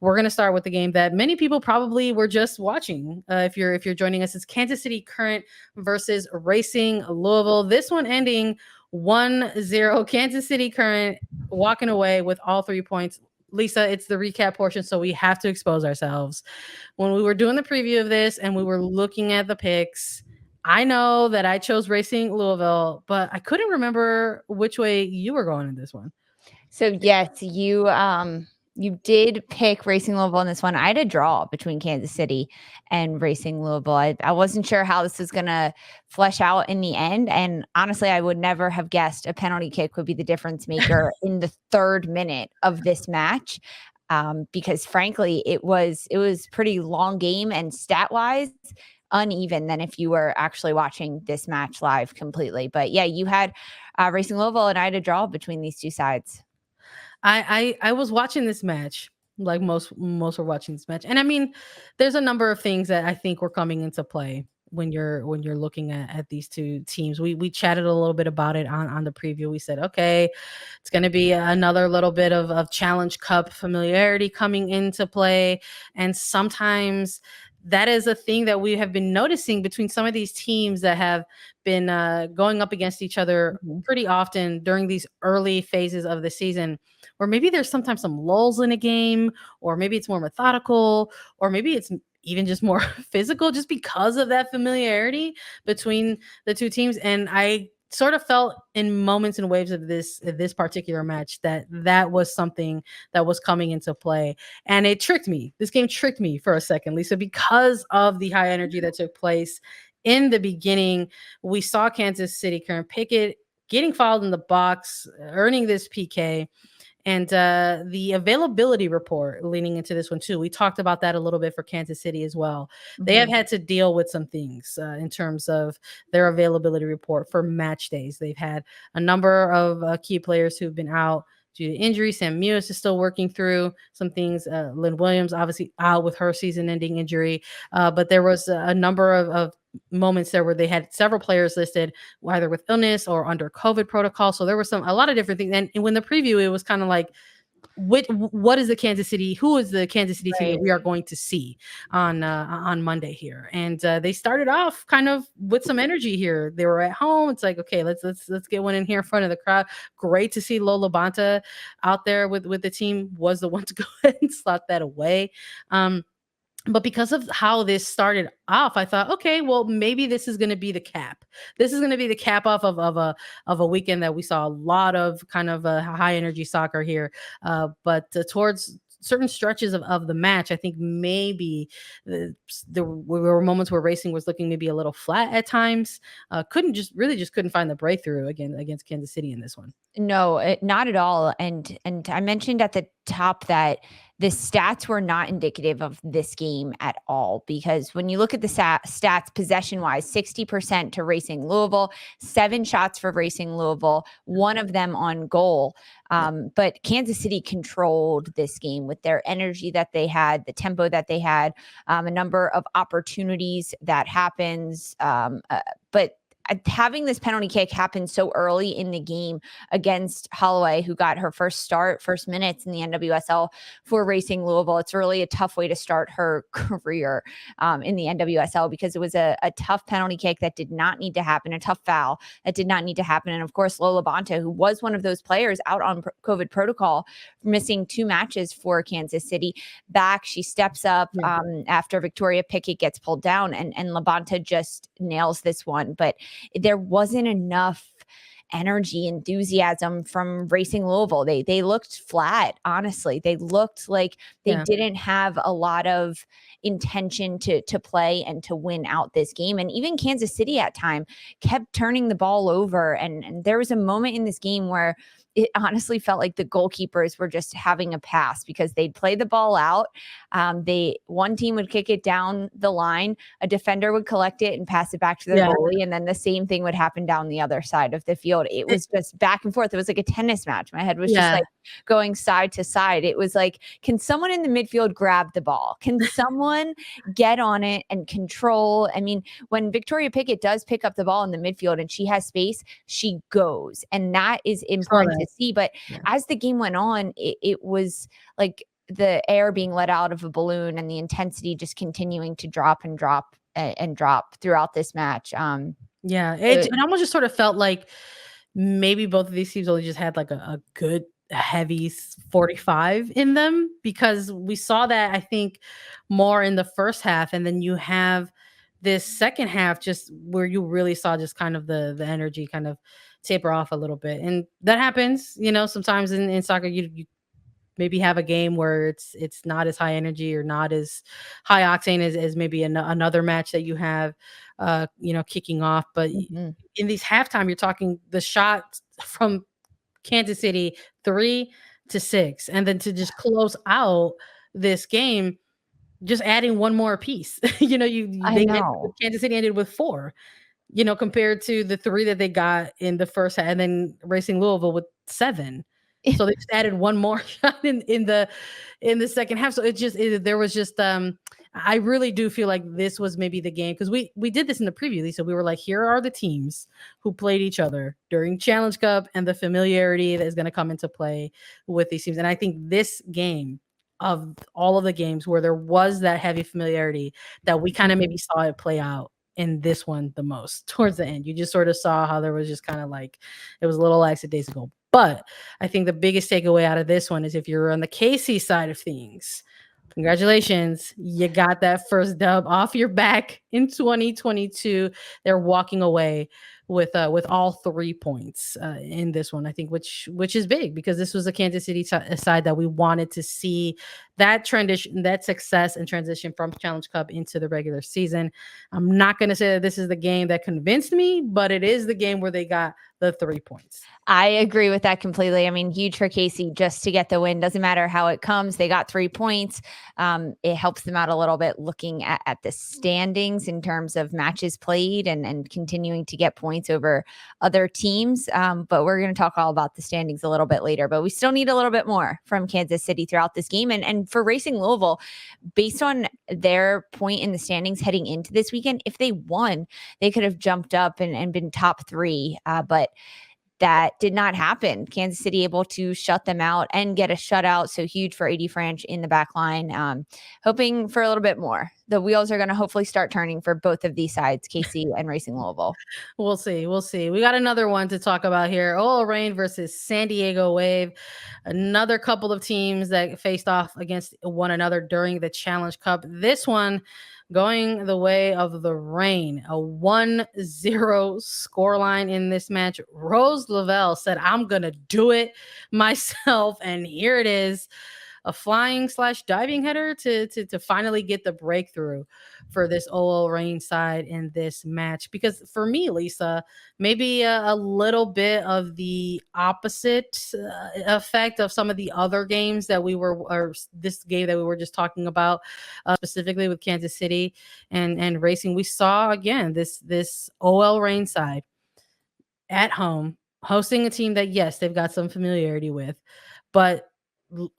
We're going to start with the game that many people probably were just watching. If you're joining us, it's Kansas City Current versus Racing Louisville. This one ending 1-0. Kansas City Current walking away with all 3 points. Lisa, it's the recap portion, so we have to expose ourselves. When we were doing the preview of this and we were looking at the picks, I know that I chose Racing Louisville, but I couldn't remember which way you were going in this one. So yes, you did pick Racing Louisville in this one. I had a draw between Kansas City and Racing Louisville. I wasn't sure how this was going to flesh out in the end. And honestly, I would never have guessed a penalty kick would be the difference maker in the 3rd minute of this match. Because frankly, it was pretty long game and stat wise uneven than if you were actually watching this match live completely. But yeah, you had Racing Louisville and I had a draw between these two sides. I was watching this match like most were watching this match. And I mean, there's a number of things that I think were coming into play when you're looking at these two teams. We chatted a little bit about it on the preview. We said, okay, it's going to be another little bit of Challenge Cup familiarity coming into play. And sometimes that is a thing that we have been noticing between some of these teams that have been going up against each other pretty often during these early phases of the season, where maybe there's sometimes some lulls in a game, or maybe it's more methodical, or maybe it's even just more physical, just because of that familiarity between the two teams. And I sort of felt in moments and waves of this particular match that was something that was coming into play, and it tricked me. This game tricked me for a second, Lisa, because of the high energy that took place in the beginning. We saw Kansas City Current Pickett getting fouled in the box, earning this PK. And the availability report leaning into this one too. We talked about that a little bit for Kansas City as well. They have had to deal with some things in terms of their availability report for match days. They've had a number of key players who've been out due to injury. Sam Mewis is still working through some things. Lynn Williams obviously out with her season-ending injury. But there was a number of moments there where they had several players listed either with illness or under COVID protocol. So there was a lot of different things. And when the preview, it was kind of like, what is the Kansas City? Who is the Kansas City team that we are going to see on Monday here? And they started off kind of with some energy here. They were at home. It's like, okay, let's get one in here in front of the crowd. Great to see Lola Bonta out there with the team. Was the one to go ahead and slot that away. But because of how this started off, I thought, okay, well, maybe this is going to be the cap. This is going to be the cap off of a weekend that we saw a lot of kind of high energy soccer here. But towards certain stretches of the match, I think maybe there were moments where Racing was looking maybe a little flat at times. Couldn't find the breakthrough against Kansas City in this one. No, not at all. And I mentioned at the top that the stats were not indicative of this game at all, because when you look at the stats possession wise, 60% to Racing Louisville, 7 shots for Racing Louisville, 1 of them on goal. But Kansas City controlled this game with their energy that they had, the tempo that they had, a number of opportunities that happens. But having this penalty kick happen so early in the game against Holloway, who got her first minutes in the NWSL for Racing Louisville, it's really a tough way to start her career in the NWSL, because it was a tough penalty kick that did not need to happen, a tough foul that did not need to happen. And of course, Lola Bonta, who was one of those players out on COVID protocol, missing 2 matches for Kansas City, back, she steps up after Victoria Pickett gets pulled down, and LaBonta just nails this one. But there wasn't enough energy, enthusiasm from Racing Louisville. They looked flat, honestly. They looked like they didn't have a lot of intention to play and to win out this game. And even Kansas City at time kept turning the ball over. And there was a moment in this game where it honestly felt like the goalkeepers were just having a pass, because they'd play the ball out. One team would kick it down the line, a defender would collect it and pass it back to the goalie, and then the same thing would happen down the other side of the field. It was just back and forth. It was like a tennis match. My head was just like going side to side. It was like, can someone in the midfield grab the ball? Can someone get on it and control? I mean, when Victoria Pickett does pick up the ball in the midfield and she has space, she goes. And that is important to see. But as the game went on, it was like the air being let out of a balloon and the intensity just continuing to drop and drop and drop throughout this match. Yeah, it almost just sort of felt like maybe both of these teams only just had like a good heavy 45 in them, because we saw that I think more in the first half, and then you have this second half just where you really saw just kind of the energy kind of taper off a little bit. And that happens, sometimes in soccer. You maybe have a game where it's not as high energy or not as high octane as maybe another match that you have kicking off. But Mhm. in these halftime, you're talking the shot from Kansas City 3-6, and then to just close out this game, just adding one more piece. I know. Kansas City ended with 4, compared to the 3 that they got in the first half, and then Racing Louisville with 7. So they just added one more shot in the second half. So there was just I really do feel like this was maybe the game, because we did this in the preview, Lisa. We were like, here are the teams who played each other during Challenge Cup and the familiarity that is going to come into play with these teams. And I think this game, of all of the games where there was that heavy familiarity, that we kind of maybe saw it play out in this one the most towards the end. You just sort of saw how there was just kind of like, it was a little lackadaisical. But I think the biggest takeaway out of this one is, if you're on the KC side of things, congratulations, you got that first dub off your back in 2022. They're walking away with all 3 points in this one, I think, which is big, because this was a Kansas City side that we wanted to see that transition, that success and transition from Challenge Cup into the regular season. I'm not going to say that this is the game that convinced me, but it is the game where they got the 3 points. I agree with that completely. I mean, huge for Casey just to get the win. Doesn't matter how it comes. They got 3 points. It helps them out a little bit looking at the standings in terms of matches played and continuing to get points over other teams. But we're going to talk all about the standings a little bit later. But we still need a little bit more from Kansas City throughout this game. And for Racing Louisville, based on their point in the standings heading into this weekend, if they won, they could have jumped up and been top 3. But that did not happen. Kansas City able to shut them out and get a shutout. So huge for AD Franch in the back line. Hoping for a little bit more. The wheels are going to hopefully start turning for both of these sides, KC and Racing Louisville. We'll see. We got another one to talk about here. OL Reign versus San Diego Wave. Another couple of teams that faced off against one another during the Challenge Cup. This one going the way of the Reign, a 1-0 scoreline in this match. Rose Lavelle said, I'm going to do it myself. And here it is, a flying/diving header to finally get the breakthrough for this OL Reign side in this match. Because for me, Lisa, maybe a little bit of the opposite effect of some of the other games that or this game that we were just talking about, specifically with Kansas City and Racing. We saw again this OL Reign side at home hosting a team that, yes, they've got some familiarity with, but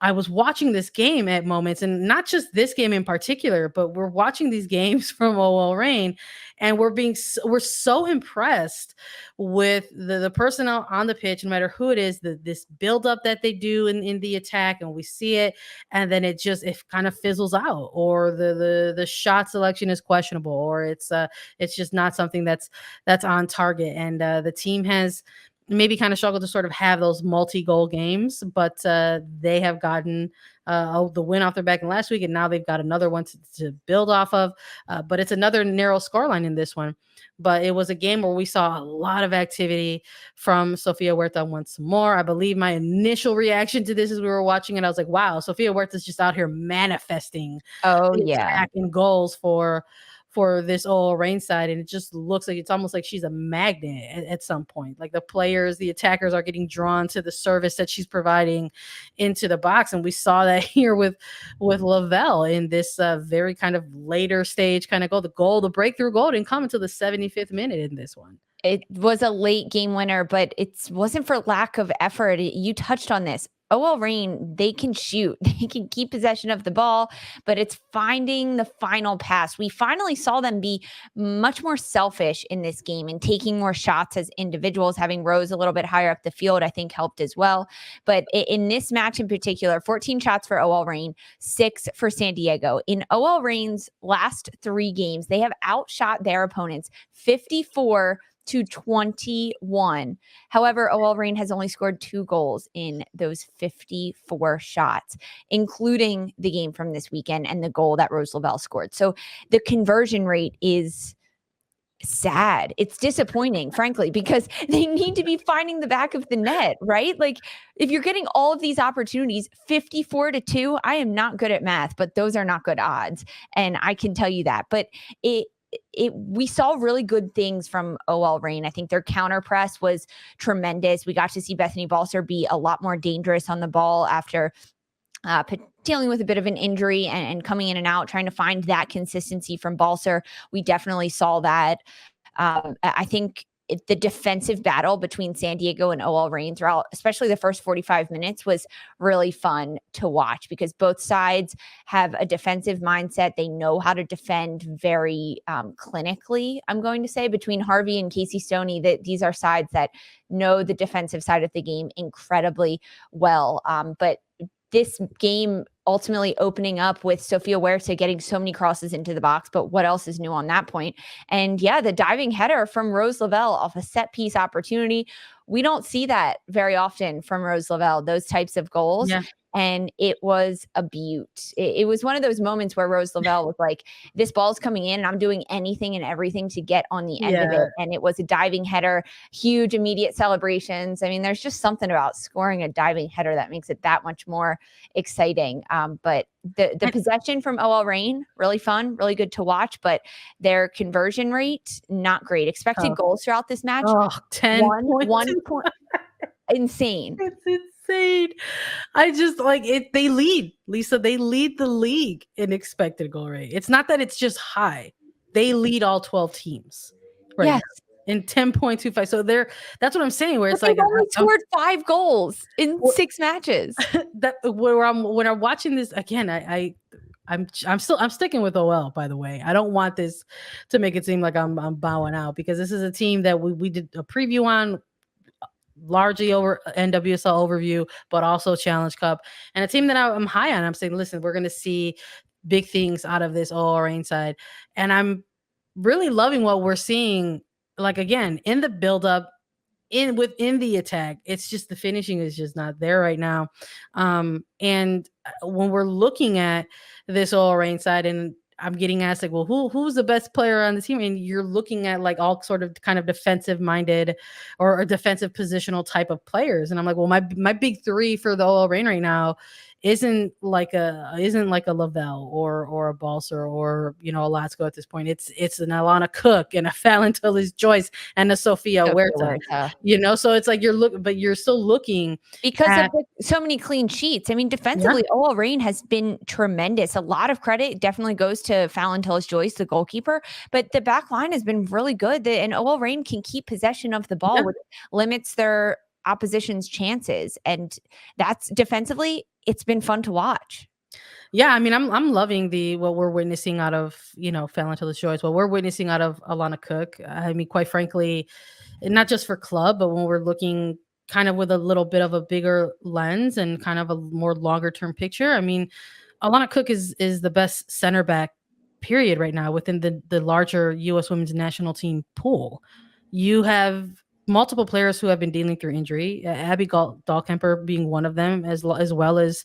I was watching this game at moments, and not just this game in particular, but we're watching these games from OL Reign, and we're so impressed with the personnel on the pitch, no matter who it is, this buildup that they do in the attack, and we see it, and then it kind of fizzles out, or the shot selection is questionable, or it's just not something that's on target, and the team has maybe kind of struggled to sort of have those multi-goal games, but they have gotten the win off their back in last week, and now they've got another one to build off of. But it's another narrow scoreline in this one. But it was a game where we saw a lot of activity from Sofia Huerta once more. I believe my initial reaction to this as we were watching it, I was like, wow, Sofia Huerta's just out here manifesting attack and goals for this OL Reign side, and it just looks like it's almost like she's a magnet at some point. Like the players, the attackers are getting drawn to the service that she's providing into the box, and we saw that here with Lavelle in this very kind of later stage kind of goal. The breakthrough goal didn't come until the 75th minute in this one. It was a late game winner, but it wasn't for lack of effort. You touched on this. OL Reign, they can shoot, they can keep possession of the ball, but it's finding the final pass. We finally saw them be much more selfish in this game and taking more shots as individuals. Having Rose a little bit higher up the field, I think, helped as well. But in this match in particular, 14 shots for OL Reign, 6 for San Diego. In OL Reign's last 3 games, they have outshot their opponents 54-21. However, OL Reign has only scored 2 goals in those 54 shots, including the game from this weekend and the goal that Rose Lavelle scored. So the conversion rate is sad. It's disappointing, frankly, because they need to be finding the back of the net, right? Like, if you're getting all of these opportunities, 54-2, I am not good at math, but those are not good odds. And I can tell you that. But we saw really good things from OL Reign. I think their counter press was tremendous. We got to see Bethany Balcer be a lot more dangerous on the ball after dealing with a bit of an injury and coming in and out, trying to find that consistency from Balcer. We definitely saw that. I think the defensive battle between San Diego and OL Reign throughout, especially the first 45 minutes, was really fun to watch because both sides have a defensive mindset. They know how to defend very clinically, I'm going to say. Between Harvey and Casey Stoney, that these are sides that know the defensive side of the game incredibly well. But this game ultimately opening up with Sofia Huerta getting so many crosses into the box, but what else is new on that point? And yeah, the diving header from Rose Lavelle off a set piece opportunity. We don't see that very often from Rose Lavelle, those types of goals. Yeah. And it was a beaut. It was one of those moments where Rose Lavelle was like, this ball's coming in and I'm doing anything and everything to get on the end of it. And it was a diving header, huge immediate celebrations. I mean, there's just something about scoring a diving header that makes it that much more exciting. But the possession from OL Reign, really fun, really good to watch, but their conversion rate, not great. Expected goals throughout this match, 10 one point. Insane. It's insane. I just like it. They lead, Lisa. They lead the league in expected goal rate. It's not that it's just high. They lead all 12 teams. Right. Yes. Now, in 10.25. So that's what I'm saying. Where it's but like they've only scored 5 goals in 6 matches. That when I'm watching this again, I'm sticking with OL, by the way. I don't want this to make it seem like I'm bowing out, because this is a team that we did a preview on, largely over NWSL overview, but also Challenge Cup, and a team that I'm high on. I'm saying, listen, we're going to see big things out of this OL Reign side, and I'm really loving what we're seeing. Like, again, in the buildup, within the attack, it's just the finishing is just not there right now. And when we're looking at this OL Reign side, and I'm getting asked like, well, who's the best player on the team? And you're looking at like all sort of kind of defensive minded or defensive positional type of players. And I'm like, well, my big 3 for the OL Reign right now isn't like a Lavelle or a Balcer or, a Latsko at this point. It's an Alana Cook and a Fallon Joyce and a Sofia Huerta. So it's like you're still looking because of so many clean sheets. I mean, defensively, OL Reign has been tremendous. A lot of credit definitely goes to Fallon Joyce, the goalkeeper, but the back line has been really good. And OL Reign can keep possession of the ball, which limits their opposition's chances. And that's defensively, it's been fun to watch. Yeah, I mean, I'm loving what we're witnessing out of, Fallon Joyce, what we're witnessing out of Alana Cook. I mean, quite frankly, not just for club, but when we're looking kind of with a little bit of a bigger lens and kind of a more longer term picture. I mean, Alana Cook is the best center back period right now within the larger U.S. women's national team pool. You have multiple players who have been dealing through injury, Abby Dahlkemper being one of them, as well as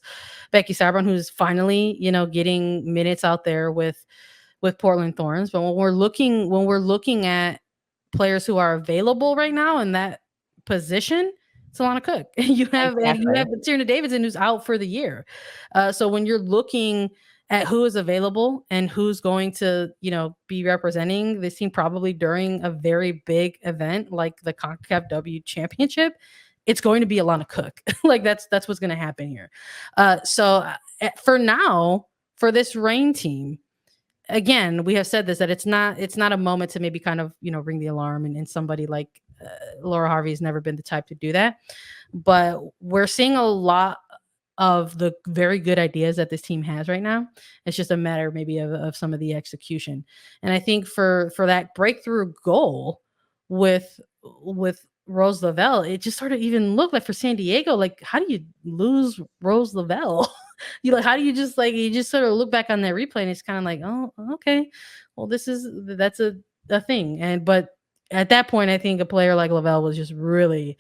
Becky Sabron, who's finally, getting minutes out there with Portland Thorns. But when we're looking at players who are available right now in that position, it's Alana Cook. You have Tierna Davidson, who's out for the year. So when you're looking at who is available and who's going to, be representing this team probably during a very big event like the CONCACAF W Championship, it's going to be Alana Cook. Like that's what's going to happen here. So for now, for this Reign team, again, we have said this, that it's not a moment to maybe kind of, ring the alarm, and somebody like Laura Harvey has never been the type to do that. But we're seeing a lot of the very good ideas that this team has right now. It's just a matter maybe of some of the execution. And I think for that breakthrough goal with Rose Lavelle, it just sort of even looked like for San Diego, like how do you lose Rose Lavelle? You like how do you just like you just sort of look back on that replay and it's kind of like, oh, okay, well that's a thing. And but at that point, I think a player like Lavelle was just really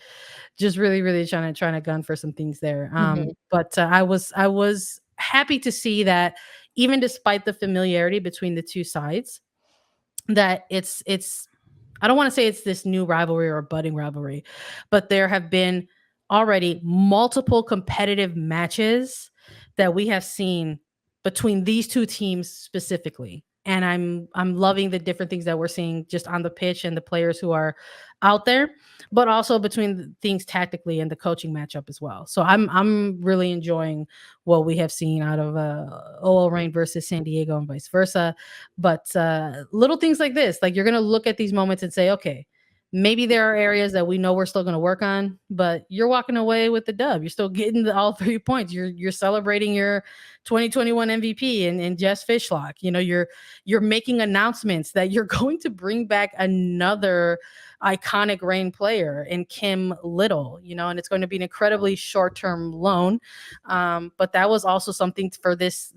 trying to gun for some things there. But I was happy to see that even despite the familiarity between the two sides, that it's I don't want to say it's this new rivalry or a budding rivalry, but there have been already multiple competitive matches that we have seen between these two teams specifically. And I'm loving the different things that we're seeing just on the pitch and the players who are out there, but also between the things tactically and the coaching matchup as well. So I'm really enjoying what we have seen out of OL Reign versus San Diego and vice versa. But little things like this, like you're going to look at these moments and say, okay, maybe there are areas that we know we're still going to work on, but you're walking away with the dub. You're still getting all 3 points. You're celebrating your 2021 MVP and Jess Fishlock. You know, you're making announcements that you're going to bring back another iconic Reign player in Kim Little, you know, and it's going to be an incredibly short-term loan. But that was also something for this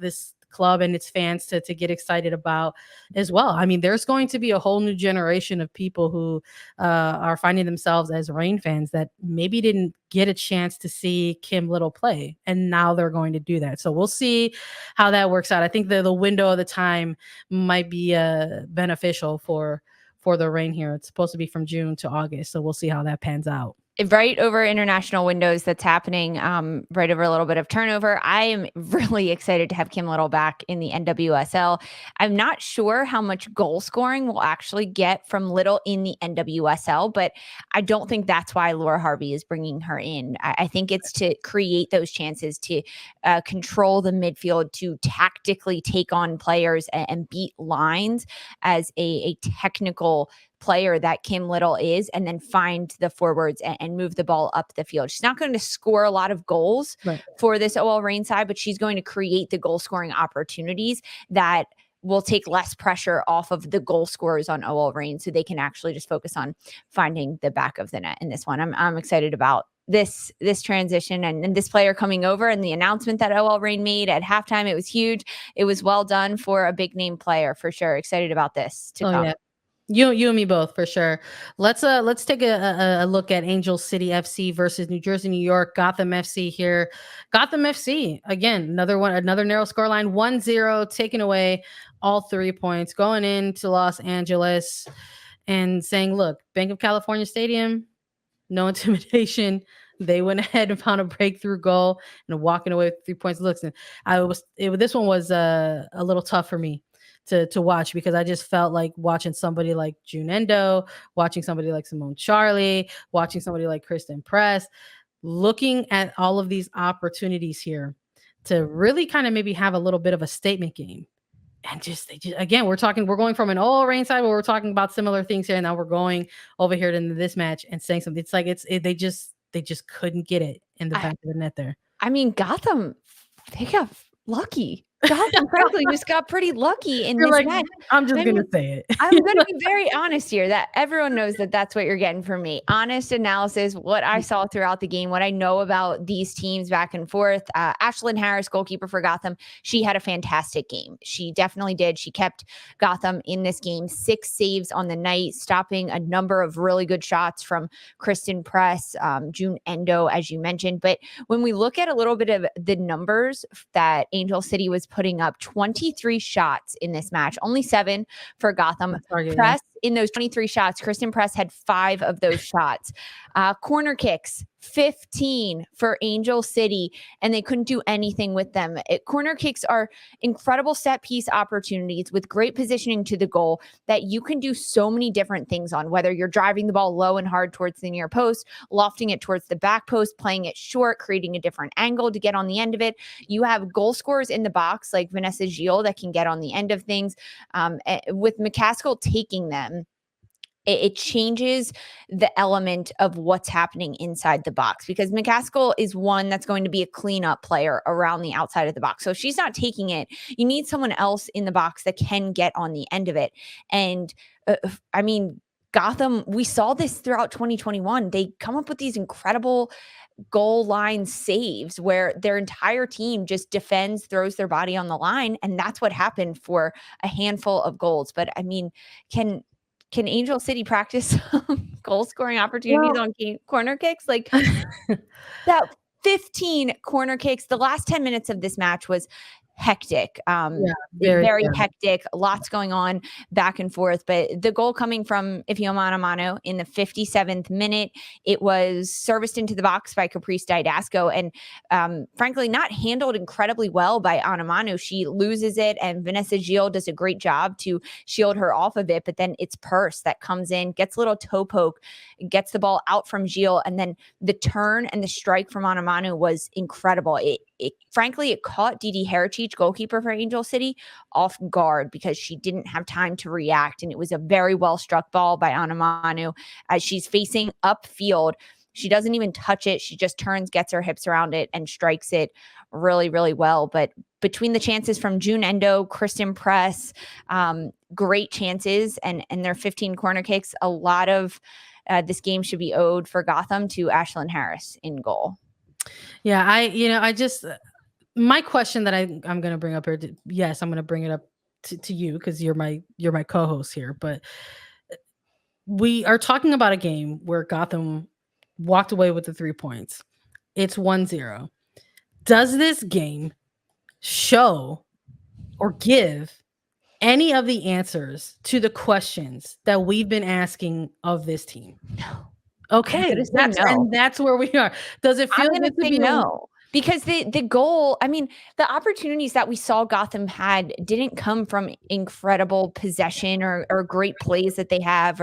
club and its fans to get excited about as well. I mean, there's going to be a whole new generation of people who are finding themselves as Reign fans that maybe didn't get a chance to see Kim Little play, and now they're going to do that. So we'll see how that works out. I think the window of the time might be beneficial for the Reign here. It's supposed to be from June to August, so we'll see how that pans out. Right over international windows that's happening, right over a little bit of turnover. I am really excited to have Kim Little back in the NWSL. I'm not sure how much goal scoring we'll actually get from Little in the NWSL, but I don't think that's why Laura Harvey is bringing her in. I think it's to create those chances to control the midfield, to tactically take on players and beat lines as a technical player that Kim Little is, and then find the forwards and move the ball up the field. She's not going to score a lot of goals for this OL Reign side, but she's going to create the goal scoring opportunities that will take less pressure off of the goal scorers on OL Reign, so they can actually just focus on finding the back of the net in this one. I'm excited about this transition and this player coming over, and the announcement that OL Reign made at halftime. It was huge. It was well done for a big name player for sure. Excited about this to come. Yeah. You and me both for sure. Let's take a look at Angel City FC versus New Jersey, New York, Gotham FC here. Gotham FC, again, another narrow scoreline, 1-0, taking away all 3 points, going into Los Angeles and saying, look, Bank of California Stadium, no intimidation. They went ahead and found a breakthrough goal and walking away with 3 points. Looks, and this one was a little tough for me to watch, because I just felt like watching somebody like June Endo, watching somebody like Simone Charlie, watching somebody like Kristen Press, looking at all of these opportunities here to really kind of maybe have a little bit of a statement game. And again, we're going from an all Reign side where we're talking about similar things here, and now we're going over here to this match and saying something. It's like they just couldn't get it in the back of the net there. I mean, Gotham, they got lucky. Gotham, frankly, just got pretty lucky in this match. I'm just going to say it. I'm going to be very honest here, that everyone knows that that's what you're getting from me. Honest analysis, what I saw throughout the game, what I know about these teams back and forth. Ashlyn Harris, goalkeeper for Gotham, she had a fantastic game. She definitely did. She kept Gotham in this game. 6 saves on the night, stopping a number of really good shots from Kristen Press, June Endo, as you mentioned. But when we look at a little bit of the numbers that Angel City was putting up, 23 shots in this match, only 7 for Gotham. Press, in those 23 shots, Kristen Press had 5 of those shots. Corner kicks, 15 for Angel City, and they couldn't do anything with them. Corner kicks are incredible set piece opportunities with great positioning to the goal that you can do so many different things on, whether you're driving the ball low and hard towards the near post, lofting it towards the back post, playing it short, creating a different angle to get on the end of it. You have goal scorers in the box like Vanessa Gilles that can get on the end of things. With McCaskill taking them, it changes the element of what's happening inside the box, because McCaskill is one that's going to be a cleanup player around the outside of the box. So if she's not taking it, you need someone else in the box that can get on the end of it. And I mean, Gotham, we saw this throughout 2021. They come up with these incredible goal line saves where their entire team just defends, throws their body on the line. And that's what happened for a handful of goals. But I mean, can Angel City practice goal scoring opportunities Well, on corner kicks? Like that 15 corner kicks. The last 10 minutes of this match was hectic. yeah, very, Very very. hectic, lots going on back and forth. But the goal coming from Onumonu in the 57th minute, it was serviced into the box by Caprice Didasco, and frankly, not handled incredibly well by Onumonu. She loses it, and Vanessa Gilles does a great job to shield her off of it. But then it's Purse that comes in, gets a little toe poke, gets the ball out from Gilles, and then the turn and the strike from Onumonu was incredible. It frankly, it caught Didi Herrera, goalkeeper for Angel City, off guard because she didn't have time to react. And it was a very well struck ball by Onumonu as she's facing upfield. She doesn't even touch it. She just turns, gets her hips around it, and strikes it really, really well. But between the chances from June Endo, Kristen Press, great chances, and their 15 corner kicks, a lot of this game should be owed for Gotham to Ashlyn Harris in goal. Yeah, I just my question that I'm going to bring up here. Yes, I'm going to bring it up to you because you're my co-host here. But we are talking about a game where Gotham walked away with the 3 points. It's 1-0. Does this game show or give any of the answers to the questions that we've been asking of this team? No. Okay, that's where we are. Does it feel I'm going good to say be no? Because the goal, I mean, the opportunities that we saw Gotham had didn't come from incredible possession or great plays that they have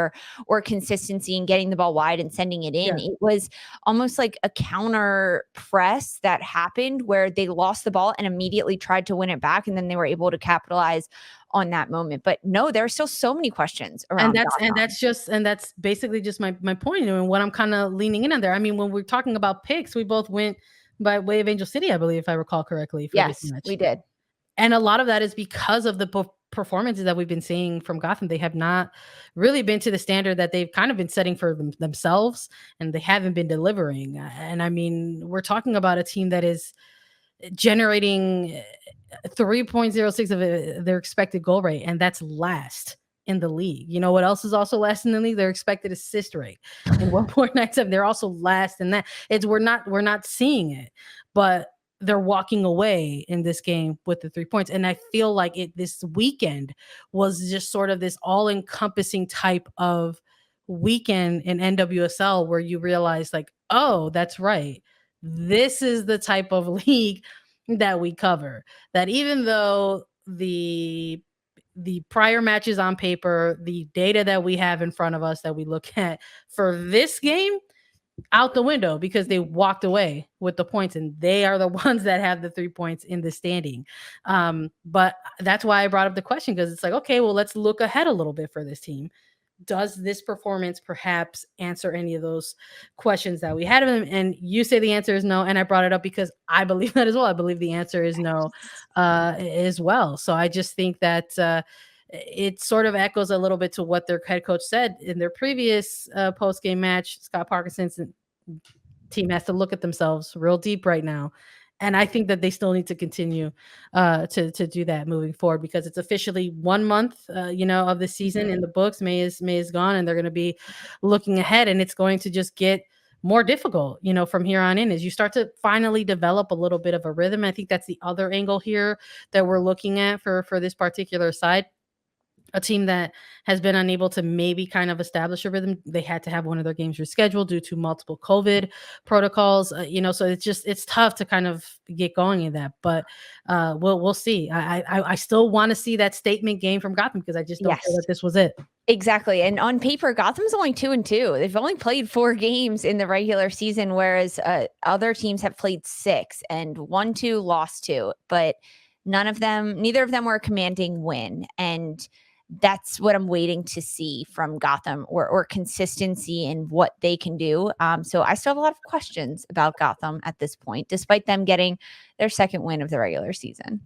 or consistency in getting the ball wide and sending it in. Yeah. It was almost like a counter press that happened where they lost the ball and immediately tried to win it back, and then they were able to capitalize on that moment. But no, there are still so many questions around that's basically just my point and what I'm kind of leaning in on there. I mean, when we're talking about picks, we both went by way of Angel City, I believe, if I recall correctly. Yes, this match. We did. And a lot of that is because of the performances that we've been seeing from Gotham. They have not really been to the standard that they've kind of been setting for themselves, and they haven't been delivering. And I mean, we're talking about a team that is generating 3.06 of their expected goal rate, and that's last in the league. You know what else is also last in the league? Their expected assist rate in 1.97. They're also last in that. We're not seeing it, but they're walking away in this game with the 3 points. And I feel like this weekend was just sort of this all-encompassing type of weekend in NWSL where you realize like, oh, that's right. This is the type of league that we cover. That even though the prior matches on paper, the data that we have in front of us that we look at for this game, out the window because they walked away with the points, and they are the ones that have the 3 points in the standing. But that's why I brought up the question, because it's like, okay, well, let's look ahead a little bit for this team. Does this performance perhaps answer any of those questions that we had of them? And you say the answer is no. And I brought it up because I believe that as well. I believe the answer is no as well. So I just think that it sort of echoes a little bit to what their head coach said in their previous post-game match. Scott Parkinson's team has to look at themselves real deep right now. And I think that they still need to continue to do that moving forward, because it's officially 1 month, of the season in the books. May is gone, and they're going to be looking ahead, and it's going to just get more difficult, from here on in, as you start to finally develop a little bit of a rhythm. I think that's the other angle here that we're looking at for this particular side. A team that has been unable to maybe kind of establish a rhythm. They had to have one of their games rescheduled due to multiple COVID protocols, so it's tough to kind of get going in that, but we'll see. I still want to see that statement game from Gotham, because I just don't feel that this was it. Exactly. And on paper, Gotham's only 2-2. They've only played 4 games in the regular season, whereas other teams have played 6 and won 2, lost 2, but neither of them were a commanding win. And that's what I'm waiting to see from Gotham, or consistency in what they can do. So I still have a lot of questions about Gotham at this point, despite them getting their second win of the regular season.